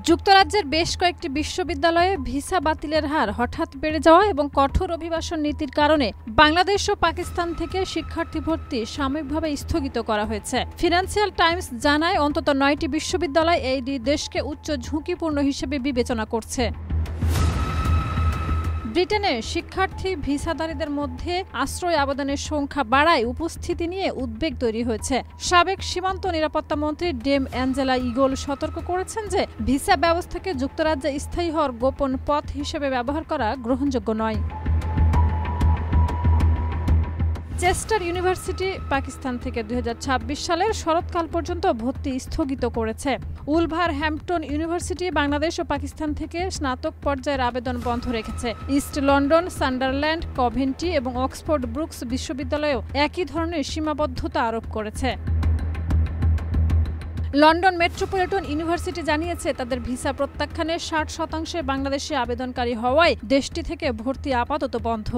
যুক্তরাজ্যের বেশ কয়েকটি বিশ্ববিদ্যালয়ে ভিসা বাতিলের হার হঠাৎ বেড়ে যাওয়া এবং কঠোর অভিবাসন নীতির কারণে বাংলাদেশ ও পাকিস্তান থেকে শিক্ষার্থী ভর্তি সাময়িকভাবে স্থগিত করা হয়েছে। ফিনান্সিয়াল টাইমস জানায় অন্তত 9টি বিশ্ববিদ্যালয় এই দেশকে উচ্চ ঝুঁকিপূর্ণ হিসেবে বিবেচনা করছে। ব্রিটেনে শিক্ষার্থী ভিসাধারীদের মধ্যে আশ্রয় আবেদনের সংখ্যা বাড়ায় উপস্থিতি নিয়ে উদ্বেগ তৈরি হয়েছে। সাবেক সীমান্ত নিরাপত্তা মন্ত্রী ডেম অ্যাঞ্জেলা ইগল সতর্ক করেছেন যে ভিসা ব্যবস্থাকে যুক্তরাজ্যে স্থায়ী হওয়ার গোপন পথ হিসেবে ব্যবহার করা গ্রহণযোগ্য নয়। চেস্টার ইউনিভার্সিটি পাকিস্তান থেকে 2026 সালের শরৎকাল পর্যন্ত ভর্তি স্থগিত করেছে। উলভারহ্যাম্পটন ইউনিভার্সিটি বাংলাদেশ ও পাকিস্তান থেকে স্নাতক পর্যায়ের আবেদন বন্ধ রেখেছে। ইস্ট লন্ডন, সান্ডারল্যান্ড, কভেন্ট্রি এবং অক্সফোর্ড ব্রুকস বিশ্ববিদ্যালয়েও একই ধরনের সীমাবদ্ধতা আরোপ করেছে। লন্ডন মেট্রোপলিটন ইউনিভার্সিটি জানিয়েছে তাদের ভিসা প্রত্যাখ্যানের 60% বাংলাদেশি আবেদনকারী হওয়ায় দেশটি থেকে ভর্তি আপাতত বন্ধ।